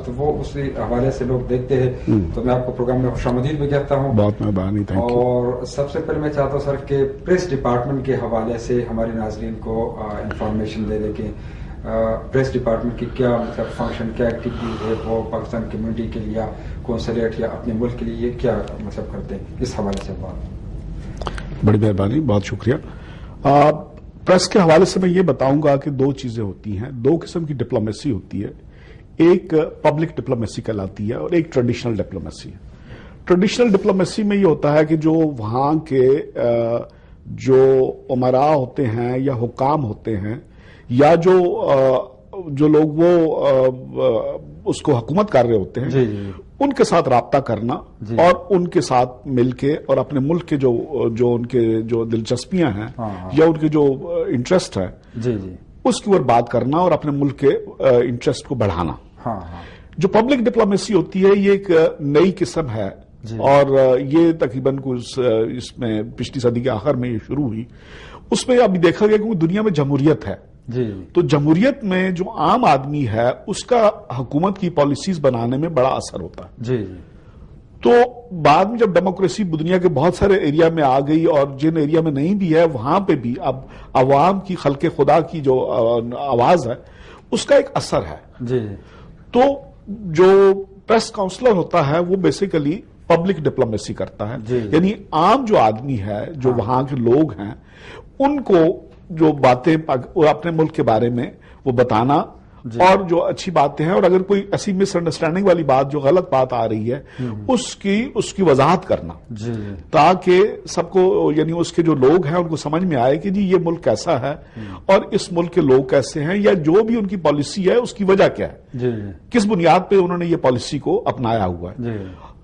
تو وہ اسی حوالے سے لوگ دیکھتے ہیں. تو میں آپ کو پروگرام میں خوش آمدید بھی کہتا ہوں. بہت مہربانی. اور سب سے پہلے میں چاہتا ہوں سر کہ پریس ڈپارٹمنٹ کے حوالے سے ہمارے ناظرین کو انفارمیشن دے دیں کہ پریس ڈپارٹمنٹ کی کیا مطلب فنکشن، کیا ایکٹیویٹیز ہے وہ پاکستان کمیونٹی کے لیے یا کونسلیٹ یا اپنے ملک کے لیے کیا مطلب کرتے ہیں، اس حوالے سے بات. بڑی مہربانی، بہت شکریہ. پریس کے حوالے سے میں یہ بتاؤں گا کہ دو چیزیں ہوتی ہیں، دو قسم کی ڈپلومیسی ہوتی ہے. ایک پبلک ڈپلومیسی کہلاتی ہے اور ایک ٹریڈیشنل ڈپلومیسی ہے. ٹریڈیشنل ڈپلومیسی میں یہ ہوتا ہے کہ جو وہاں کے جو امراء ہوتے ہیں یا حکام ہوتے ہیں یا جو لوگ وہ اس کو حکومت کر رہے ہوتے ہیں ان کے ساتھ رابطہ کرنا اور ان کے ساتھ مل کے اور اپنے ملک کے جو ان کے جو دلچسپیاں ہیں یا ان کے جو انٹرسٹ ہے اس کی اوپر بات کرنا اور اپنے ملک کے انٹرسٹ کو بڑھانا. جو پبلک ڈپلومیسی ہوتی ہے یہ ایک نئی قسم ہے اور یہ تقریباً کچھ اس میں پچھلی صدی کے آخر میں یہ شروع ہوئی. اس میں ابھی دیکھا گیا کہ دنیا میں جمہوریت ہے تو جمہوریت میں جو عام آدمی ہے اس کا حکومت کی پالیسیز بنانے میں بڑا اثر ہوتا ہے. تو بعد میں جب ڈیموکریسی دنیا کے بہت سارے ایریا میں آ گئی اور جن ایریا میں نہیں بھی ہے وہاں پہ بھی اب عوام کی خلق خدا کی جو آواز ہے اس کا ایک اثر ہے. تو جو پریس کاؤنسلر ہوتا ہے وہ بیسیکلی پبلک ڈپلومیسی کرتا ہے. یعنی عام جو آدمی ہے جو وہاں کے لوگ ہیں ان کو جو باتیں اپنے ملک کے بارے میں وہ بتانا اور جو اچھی باتیں ہیں اور اگر کوئی ایسی مس انڈرسٹینڈنگ والی بات جو غلط بات آ رہی ہے اس کی وضاحت کرنا تاکہ سب کو یعنی اس کے جو لوگ ہیں ان کو سمجھ میں آئے کہ جی یہ ملک کیسا ہے اور اس ملک کے لوگ کیسے ہیں یا جو بھی ان کی پالیسی ہے اس کی وجہ کیا ہے، کس بنیاد پہ انہوں نے یہ پالیسی کو اپنایا ہوا ہے.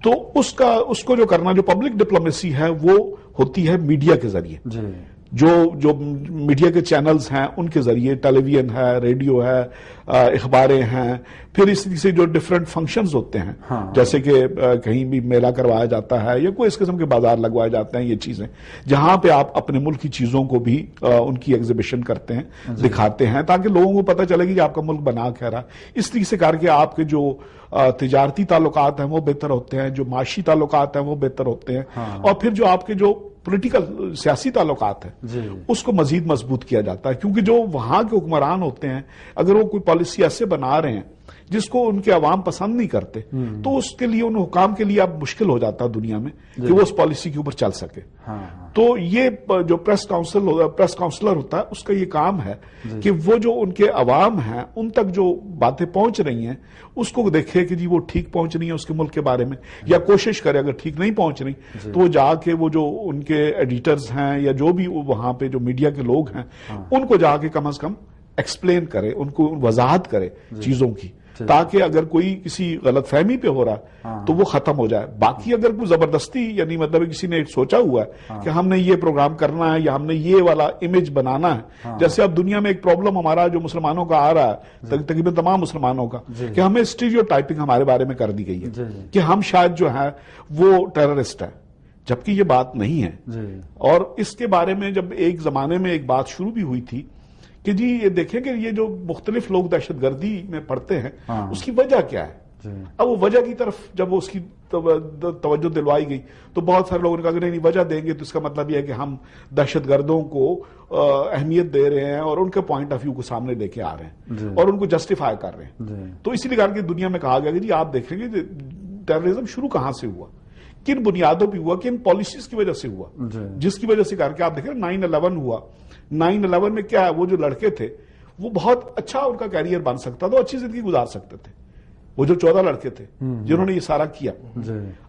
تو اس کو جو کرنا جو پبلک ڈپلومیسی ہے وہ ہوتی ہے میڈیا کے ذریعے. جو میڈیا کے چینلز ہیں ان کے ذریعے ٹیلی ویژن ہے، ریڈیو ہے، اخباریں ہیں، پھر اسی سے جو ڈفرینٹ فنکشنز ہوتے ہیں جیسے کہ کہیں بھی میلہ کروایا جاتا ہے یا کوئی اس قسم کے بازار لگوائے جاتے ہیں، یہ چیزیں جہاں پہ آپ اپنے ملک کی چیزوں کو بھی ان کی ایگزیبیشن کرتے ہیں، دکھاتے ہیں تاکہ لوگوں کو پتہ چلے کہ آپ کا ملک بنا کیا رہا. اس طریقے سے کر کے آپ کے جو تجارتی تعلقات ہیں وہ بہتر ہوتے ہیں، جو معاشی تعلقات ہیں وہ بہتر ہوتے ہیں اور پھر جو آپ کے جو پولیٹیکل سیاسی تعلقات ہیں اس کو مزید مضبوط کیا جاتا ہے. کیونکہ جو وہاں کے حکمران ہوتے ہیں اگر وہ کوئی پالیسی ایسے بنا رہے ہیں جس کو ان کے عوام پسند نہیں کرتے تو اس کے لیے ان حکام کے لیے اب مشکل ہو جاتا ہے دنیا میں کہ وہ اس پالیسی کے اوپر چل سکے. تو یہ جو پریس کاؤنسلر ہوتا ہے اس کا یہ کام ہے کہ وہ جو ان کے عوام ہیں ان تک جو باتیں پہنچ رہی ہیں اس کو دیکھے کہ جی وہ ٹھیک پہنچ رہی ہیں اس کے ملک کے بارے میں یا کوشش کرے اگر ٹھیک نہیں پہنچ رہی تو وہ جا کے وہ جو ان کے ایڈیٹرز ہیں یا جو بھی وہاں پہ جو میڈیا کے لوگ ہیں ان کو جا کے کم از کم ایکسپلین کرے، ان کو وضاحت کرے چیزوں کی تاکہ اگر کوئی کسی غلط فہمی پہ ہو رہا تو وہ ختم ہو جائے. باقی اگر کوئی زبردستی یعنی مطلب کسی نے ایک سوچا ہوا ہے کہ ہم نے یہ پروگرام کرنا ہے یا ہم نے یہ والا امیج بنانا ہے، جیسے اب دنیا میں ایک پرابلم ہمارا جو مسلمانوں کا آ رہا ہے تقریباً تمام مسلمانوں کا کہ ہمیں اسٹیریو ٹائپنگ ہمارے بارے میں کر دی گئی ہے کہ ہم شاید جو ہے وہ ٹیررسٹ ہے، جبکہ یہ بات نہیں ہے. اور اس کے بارے میں جب ایک زمانے میں ایک بات شروع بھی ہوئی تھی کہ جی یہ دیکھیں کہ یہ جو مختلف لوگ دہشت گردی میں پڑتے ہیں اس کی وجہ کیا ہے. اب وہ وجہ کی طرف جب اس کی توجہ دلوائی گئی تو بہت سارے لوگوں نے کہا کہ نہیں وجہ دیں گے تو اس کا مطلب یہ ہے کہ ہم دہشت گردوں کو اہمیت دے رہے ہیں اور ان کے پوائنٹ آف ویو کو سامنے لے کے آ رہے ہیں اور ان کو جسٹیفائی کر رہے ہیں. تو اسی لیے کہا کہ دنیا میں کہا گیا کہ جی آپ دیکھیں گے ٹیررزم شروع کہاں سے ہوا، کن بنیادوں پہ ہوا، کن پالیسیز کی وجہ سے ہوا، جس کی وجہ سے کر کے آپ دیکھیں 9/11 ہوا. 9/11 میں کیا ہے وہ جو لڑکے تھے وہ بہت اچھا ان کا کیریئر بن سکتا تھا، اچھی زندگی گزار سکتے تھے. وہ جو 14 لڑکے تھے جنہوں نے یہ سارا کیا.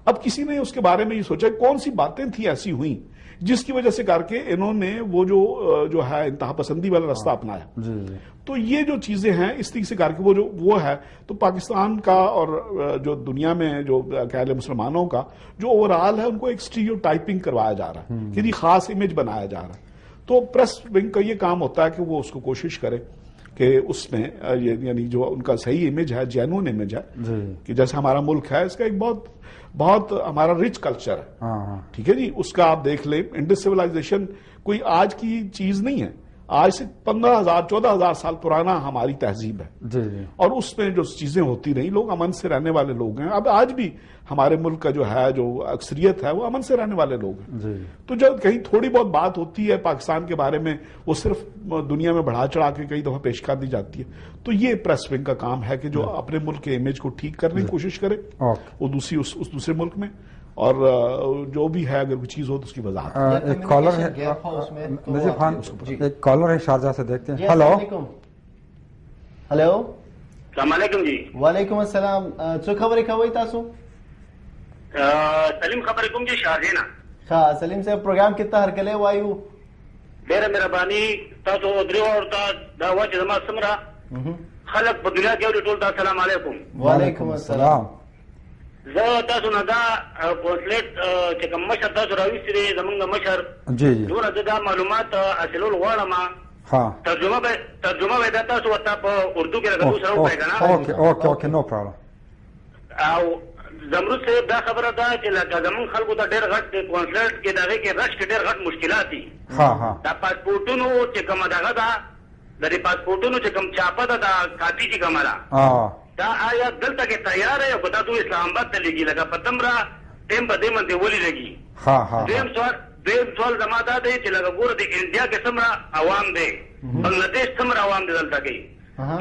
اب کسی نے اس کے بارے میں یہ سوچا کون سی باتیں تھیں ایسی ہوئیں جس کی وجہ سے کر کے انہوں نے وہ جو ہے انتہا پسندی والا راستہ اپنایا. تو یہ جو چیزیں ہیں اس طریقے سے کر کے وہ ہے تو پاکستان کا اور جو دنیا میں جو کہہ لیں مسلمانوں کا جو اوور آل ہے ان کو ایک اسٹیریو ٹائپنگ کروایا جا رہا ہے کہ خاص امیج بنایا جا رہا ہے. تو پریس ونگ کا یہ کام ہوتا ہے کہ وہ اس کو کوشش کرے کہ اس میں یعنی جو ان کا صحیح امیج ہے، جینوئن امیج ہے کہ جیسے ہمارا ملک ہے اس کا ایک بہت ہمارا رچ کلچر ہے. ٹھیک ہے جی، اس کا آپ دیکھ لیں انڈس سویلائزیشن کوئی آج کی چیز نہیں ہے. آج سے 15,000 14,000 سال پرانا ہماری تہذیب ہے جی جی اور اس میں جو چیزیں ہوتی رہی لوگ امن سے رہنے والے لوگ ہیں. اب آج بھی ہمارے ملک کا جو ہے جو اکثریت ہے وہ امن سے رہنے والے لوگ ہیں. جی تو جب کہیں تھوڑی بہت بات ہوتی ہے پاکستان کے بارے میں وہ صرف دنیا میں بڑھا چڑھا کے کئی دفعہ پیش کر دی جاتی ہے. تو یہ پریس ونگ کا کام ہے کہ جو اپنے ملک کے امیج کو ٹھیک کرنے کی کوشش کرے وہ دوسری اس دوسرے ملک میں اور جو بھی ہے اگر کوئی چیز ہو تو اس کی وضاحت. ایک کالر ہے نظیر خان, ایک کالر ہے شارجہ سے, دیکھتے ہیں. ہلو ہلو السلام علیکم جی. وعلیکم السلام. څو خبرې کوئ تاسو؟ سلیم خبرې کوم جی شارجه نه. ښه سلیم صاحب پروګرام کې ته هرکلی وایو. ډېره مهرباني تاسو درې ورته دا وایي چې زما څومره خلک په دنیا کې اوري ټول ته السلام علیکم. وعلیکم السلام. زه تاسو نه دا کونسلیټ چې کوم مشر تاسو راویستي دی زمونږ مشر جی جی دونه زه دا معلومات حاصلول غواړم. ہاں ترجمه به دا تاسو ورته په اردو کې راغلو سره وکړئ که نه. Okay okay okay no problem. او زمرود صاحب دا خبره ده چې لکه زمونږ خلکو ته ډېر غټ کونسلیټ کې د هغې کې رش کې ډېر غټ مشکلات دي. ہاں ہاں دا پاسپورټونو چې کومه دغه ده د دې پاسپورټونو چې کوم چاپه ده دا کاپي چې کومه ده دا آیا دلته کې تیار ہے که تاسو اسلام آباد ته لګي لکه په تمره ټیم په دې باندې ولې لګي. ہاں ہاں دویم سوال زما دا دی چې لکه ګوره د انډیا کې څومره عوام دی, بنګلادیش څومره عوام دی دلته کې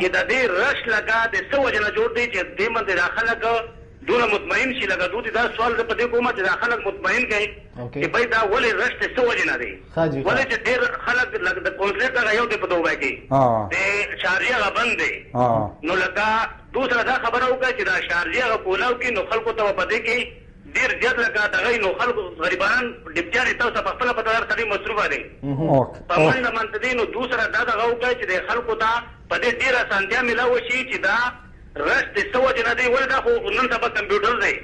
چې د دې رش لکه د څه وجې نه جوړ دی چې دې باندې دا خلک دونه مطمئن شي. لکه دوی دا سوال زه په دې کومه چې دا خلک مطمئن کړي چې بھائی دا ولې رش د څه وجې نه دی, ولې چې ډېر خلک لکه د کونسلیټ هغه یو دی په دوبۍ کې د شارجه هغه بند دی. نو لکه دوسره دا خبره وکړه چې دا شارجه هغه کولاو کې نو خلکو ته په دې کې ډېر زیات لکه دغه نو خلکو غریبان ډیپټیانې تاسو په خپله په هر سړي مصروفه دی په منډه منډه دی. نو دوسره دا دغه وکړه چې د خلکو ته په دې ډېره اسانتیا میلاوه شي چې دا رش د څه وجې نه دی, ولې دا خو نن سبا کمپیوټر دی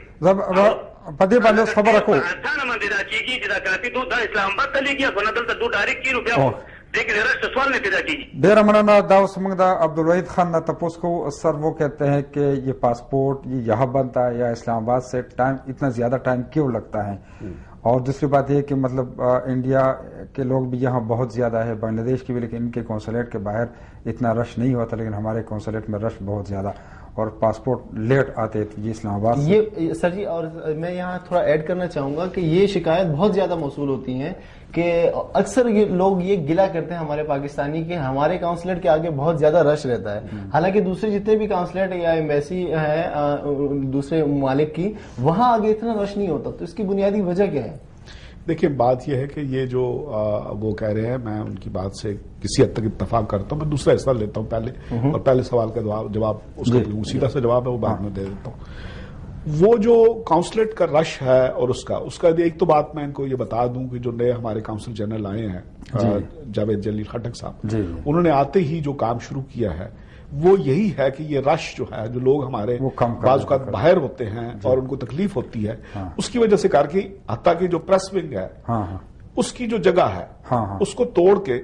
په دې باندې خبره کوو اسانه باندې دا کېږي چې دا کاپي دا اسلام آباد ته لېږي که نه دلته دو ډایرکټ کړي نو بیا دې کې د رش سوال نه پیدا کېږي. ډېره مننه. دا اوس موږ د عبدالوحید خان نه تپوس کوو. سر وہ کہتے ہیں کہ یہ پاسپورٹ یہ یہاں بنتا ہے یا اسلام آباد سے ٹائم اتنا زیادہ ٹائم کیوں لگتا ہے, اور دوسری بات یہ کہ مطلب انڈیا کے لوگ بھی یہاں بہت زیادہ ہے, بنگلہ دیش کی بھی, لیکن ان کے کونسلیٹ کے باہر اتنا رش نہیں ہوتا, لیکن ہمارے کونسلیٹ میں رش بہت زیادہ اور پاسپورٹ لیٹ آتے تھے یہ اسلام آباد سے. یہ سر جی اور میں یہاں تھوڑا ایڈ کرنا چاہوں گا کہ یہ شکایت بہت زیادہ موصول ہوتی ہیں کہ اکثر یہ لوگ یہ گلا کرتے ہیں ہمارے پاکستانی کہ ہمارے کونسلیٹ کے آگے بہت زیادہ رش رہتا ہے, حالانکہ دوسرے جتنے بھی کونسلیٹ یا ایمبیسی ہے دوسرے ممالک کی وہاں آگے اتنا رش نہیں ہوتا. تو اس کی بنیادی وجہ کیا ہے؟ دیکھیں بات یہ ہے کہ یہ جو وہ کہہ رہے ہیں میں ان کی بات سے کسی حد تک اتفاق کرتا ہوں. میں دوسرا حصہ لیتا ہوں پہلے, اور پہلے سوال کا جواب اس کا سیدھا سا جواب ہے وہ بعد میں دے دیتا ہوں. وہ جو کونسلیٹ کا رش ہے اور اس کا ایک تو بات میں ان کو یہ بتا دوں کہ جو نئے ہمارے کونسل جنرل آئے ہیں جاوید جلیل خٹک صاحب, انہوں نے آتے ہی جو کام شروع کیا ہے وہ یہی ہے کہ یہ رش جو ہے جو لوگ ہمارے بعض اوقات باہر ہوتے ہیں اور ان کو تکلیف ہوتی ہے اس کی وجہ سے کر کے حتیٰ کہ جو پریس ونگ ہے اس کی جو جگہ ہے اس کو توڑ کے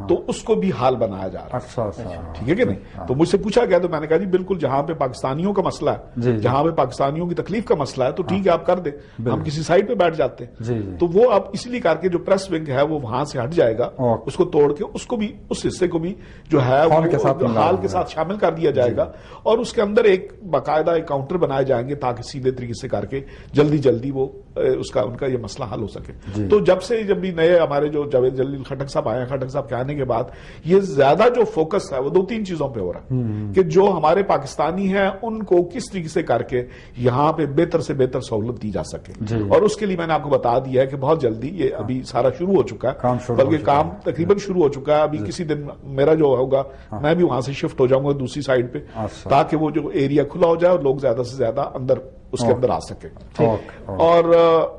تو اس کو بھی حال بنایا جا رہا ہے. ٹھیک ہے کہ نہیں؟ تو مجھ سے پوچھا گیا تو میں نے کہا جی بالکل جہاں پہ پاکستانیوں کا مسئلہ ہے, جہاں پہ پاکستانیوں کی تکلیف کا مسئلہ ہے تو ٹھیک ہے آپ کر دیں, ہم کسی سائڈ پہ بیٹھ جاتے ہیں. تو وہ اب اس لیے کر کے جو پریس ونگ ہے وہ وہاں سے ہٹ جائے گا, اس کو توڑ کے اس کو بھی اس حصے کو بھی جو ہے حال کے ساتھ شامل کر دیا جائے گا, اور اس کے اندر ایک باقاعدہ ایک کاؤنٹر بنائے جائیں گے تاکہ سیدھے طریقے سے کر کے جلدی وہ ان کا یہ مسئلہ حل ہو سکے. تو جب بھی نئے ہمارے جو جاوید جلیل خٹک صاحب آئے ہیں, خٹک صاحب کے آنے کے بعد یہ زیادہ جو فوکس ہے وہ 2-3 چیزوں پہ ہو رہا ہے کہ جو ہمارے پاکستانی ہیں ان کو کس طریقے سے کر کے یہاں پہ بہتر سے بہتر سہولت دی جا سکے. اور اس کے لیے میں نے آپ کو بتا دیا ہے کہ بہت جلدی یہ ابھی سارا شروع ہو چکا ہے, بلکہ کام تقریباً شروع ہو چکا ہے. ابھی کسی دن میرا جو ہوگا میں بھی وہاں سے شفٹ ہو جاؤں گا دوسری سائڈ پہ تاکہ وہ جو ایریا کھلا ہو جائے اور لوگ زیادہ سے زیادہ اس کے اندر آ سکے. اور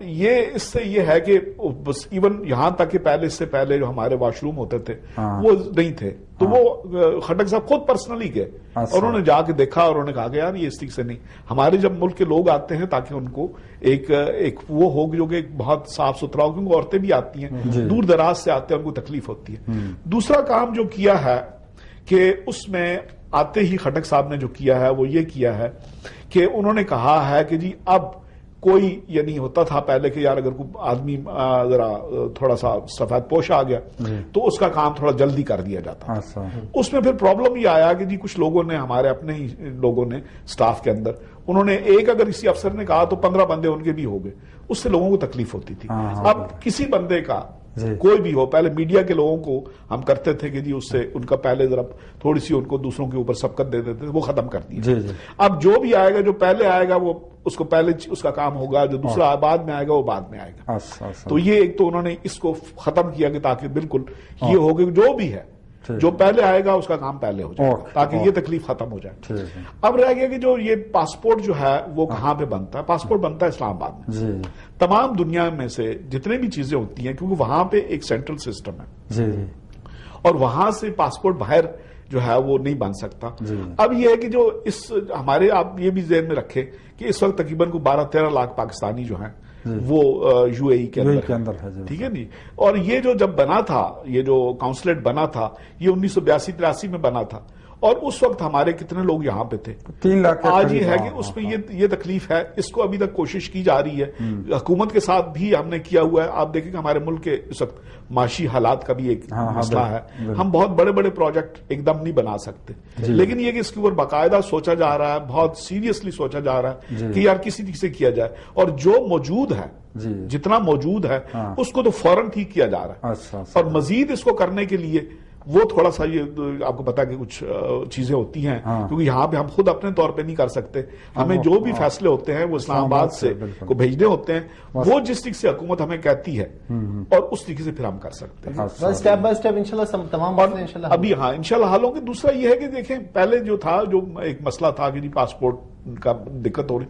یہ اس سے یہ ہے کہ بس ایون یہاں تک کہ اس سے پہلے جو ہمارے واش روم ہوتے تھے وہ نہیں تھے, تو وہ خٹک صاحب خود پرسنلی گئے اور انہوں نے جا کے دیکھا اور انہوں نے کہا کہ یار یہ اس طریقے سے نہیں, ہمارے جب ملک کے لوگ آتے ہیں تاکہ ان کو ایک وہ ہو جو کہ بہت صاف ستھرا ہو, کیونکہ عورتیں بھی آتی ہیں دور دراز سے آتے ہیں ان کو تکلیف ہوتی ہے. دوسرا کام جو کیا ہے کہ اس میں آتے ہی خٹک صاحب نے جو کیا ہے وہ یہ کیا ہے کہ انہوں نے کہا ہے کہ جی اب کوئی یعنی ہوتا تھا پہلے کہ یار اگر کوئی آدمی ذرا تھوڑا سا سفید پوش آ گیا تو اس کا کام تھوڑا جلدی کر دیا جاتا تھا. اس میں پھر پرابلم یہ آیا کہ جی کچھ لوگوں نے ہمارے اپنے ہی لوگوں نے اسٹاف کے اندر انہوں نے ایک اگر کسی افسر نے کہا تو 15 بندے ان کے بھی ہو گئے, اس سے لوگوں کو تکلیف ہوتی تھی. اب کسی بندے کا کوئی بھی ہو, پہلے میڈیا کے لوگوں کو ہم کرتے تھے کہ جی اس سے ان کا پہلے ذرا تھوڑی سی ان کو دوسروں کے اوپر سبقت دے دیتے تھے, وہ ختم کر دیا. اب جو بھی آئے گا, جو پہلے آئے گا وہ اس کو پہلے اس کا کام ہوگا, جو دوسرا بعد میں آئے گا وہ بعد میں آئے گا. تو یہ ایک تو انہوں نے اس کو ختم کیا کہ تاکہ بالکل یہ ہو کہ جو بھی ہے جو پہلے آئے گا اس کا کام پہلے ہو جائے تاکہ یہ تکلیف ختم ہو جائے. اب رہ گیا کہ جو یہ پاسپورٹ جو ہے وہ کہاں پہ بنتا ہے. پاسپورٹ بنتا ہے اسلام آباد میں. تمام دنیا میں سے جتنے بھی چیزیں ہوتی ہیں کیونکہ وہاں پہ ایک سینٹرل سسٹم ہے اور وہاں سے پاسپورٹ باہر جو ہے وہ نہیں بن سکتا. اب یہ ہے کہ جو اس ہمارے آپ یہ بھی ذہن میں رکھیں کہ اس وقت تقریباً کو 12-13 لاکھ پاکستانی جو ہیں وہ یو اے ای کے اندر ہے. ٹھیک ہے نہیں. اور یہ جو جب بنا تھا, یہ جو کاؤنسلیٹ بنا تھا یہ 1982-83 میں بنا تھا اور اس وقت ہمارے کتنے لوگ یہاں پہ تھے 3 لاکھ. آج یہ ہے کہ اس میں یہ تکلیف ہے, اس کو ابھی تک کوشش کی جا رہی ہے حکومت کے ساتھ بھی ہم نے کیا ہوا ہے. آپ دیکھیں کہ ہمارے ملک کے اس وقت معاشی حالات کا بھی ایک مسئلہ ہے, ہم بہت بڑے بڑے پروجیکٹ ایک دم نہیں بنا سکتے, لیکن یہ کہ اس کے اوپر باقاعدہ سوچا جا رہا ہے, بہت سیریسلی سوچا جا رہا ہے کہ یار کسی طریقے سے کیا جائے اور جو موجود ہے جتنا موجود ہے اس کو تو فوراً ٹھیک کیا جا رہا ہے. اور مزید اس کو کرنے کے لیے وہ تھوڑا سا یہ آپ کو پتا کہ کچھ چیزیں ہوتی ہیں کیونکہ یہاں پہ ہم خود اپنے طور پہ نہیں کر سکتے, ہمیں جو بھی فیصلے ہوتے ہیں وہ اسلام آباد سے کو بھیجنے ہوتے ہیں, وہ جس طریقے سے حکومت ہمیں کہتی ہے اور اس طریقے سے پھر ہم کر سکتے ہیں اسٹیپ بائی اسٹیپ انشاءاللہ تمام باتیں انشاءاللہ ابھی. ہاں انشاءاللہ حل ہوں گے. دوسرا یہ ہے کہ دیکھیں پہلے جو تھا جو ایک مسئلہ تھا کہ پاسپورٹ کا دقت ہو رہی,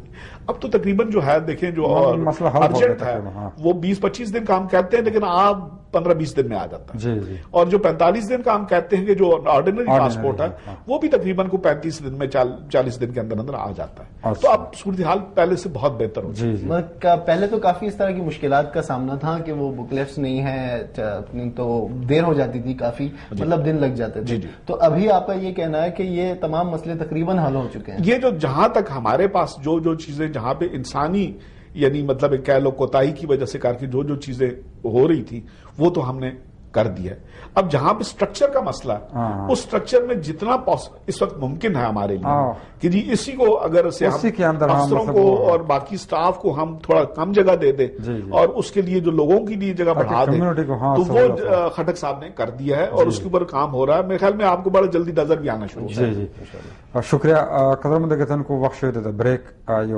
اب تو تقریباً جو ہے دیکھیں جو ارجنٹ ہے وہ 20-25 دن کام کہتے ہیں لیکن آپ 15-20 دن میں آ جاتا ہے. اور جو 45 دن کا ہم کہتے ہیں کہ جو آرڈینری پاسپورٹ ہے وہ بھی تقریباً کو 35 دن میں 40 دن کے اندر اندر آ جاتا ہے. تو اب صورتحال پہلے سے بہت بہتر ہو گئی. پہلے تو کافی اس طرح کی مشکلات کا سامنا تھا کہ وہ بکلیٹس نہیں ہے تو دیر ہو جاتی تھی, کافی مطلب دن لگ جاتے تھے. تو ابھی آپ کا یہ کہنا ہے کہ یہ تمام مسئلے تقریباً حل ہو چکے ہیں. یہ جو جہاں تک ہمارے پاس جو چیزیں جہاں پہ انسانی یعنی مطلب کہہ لو کوتاہی کی وجہ سے کر کے جو چیزیں ہو رہی تھی وہ تو ہم نے کر دیا. اب جہاں پہ سٹرکچر کا مسئلہ ہے اس سٹرکچر میں جتنا اس وقت ممکن ہے ہمارے لیے کہ جی اسی کو اگر سے افسروں کو اور باقی سٹاف کو ہم تھوڑا کم جگہ دے دیں اور اس کے لیے جو لوگوں کے لیے جگہ بڑھا دیں تو وہ خٹک صاحب نے کر دیا ہے اور اس کے اوپر کام ہو رہا ہے. میرے خیال میں آپ کو بڑا جلدی نظر بھی آنا شروع ہو. شکریہ قدرمند کتن کو وقت شوی د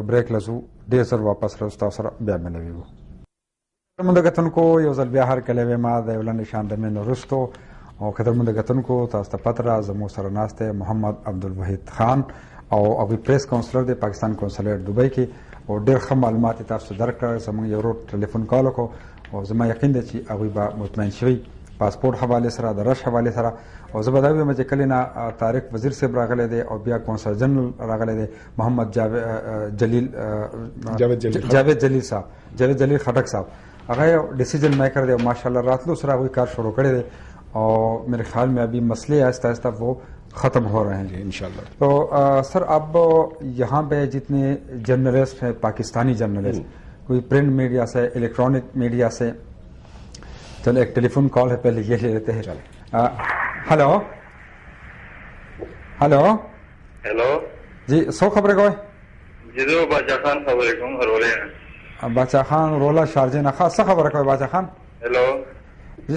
بریک لزو ډیر زر واپس راستو سره بیا ملوي. قدرمند کتونکو یو ځل بیا هر کله ویما د یو لنډ شان د مینو رستو او قدرمند کتونکو تاسو ته پته را زموږ سره ناست دی محمد عبدالوحید خان او هغوی پریس کونسلر دی پاکستان کونسلیټ دوبۍ کې او ډېر ښه معلومات یې تاسو درکړل. زموږ یو ورور ټلیفون کال وکړو او زما یقین دی چې هغوی به مطمئن شوي پاسپورټ حوالې سره د رش حوالې سره. او زه به دا ویم چې کله نه طارق وزیر صاحب راغلی دی او بیا کونسل جنرل راغلی دی محمد جاوید جلیل صاحب جاوید جلیل خټک صاحب هغه یو ڈیسیجن میکر دی او ماشاءاللہ راتلو سره هغوی کار شروع کړی دی اور میرے خیال میں ابھی مسئلے آہستہ آہستہ وہ ختم ہو رہے ہیں انشاءاللہ. تو سر اب یہاں پہ جتنے جرنلسٹ ہیں پاکستانی جرنلسٹ کوئی پرنٹ میڈیا سے الیکٹرانک میڈیا سے, چلو ایک ٹیلی فون کال ہے پہلے یہ لے لیتے ہیں. ہلو ہلو ہیلو جی سو خبریں کوئی جی باچا خان خبریں کوم رولے باچا خان رولا شارجه نه خاصه خبره کوي باچا خان. ہیلو جی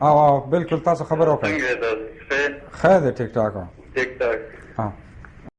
او بالکل تاسو خبر وکړئ. څنګه تاسو؟ خیر دی ټیک ټاک ٹھیک ٹھاک. ہاں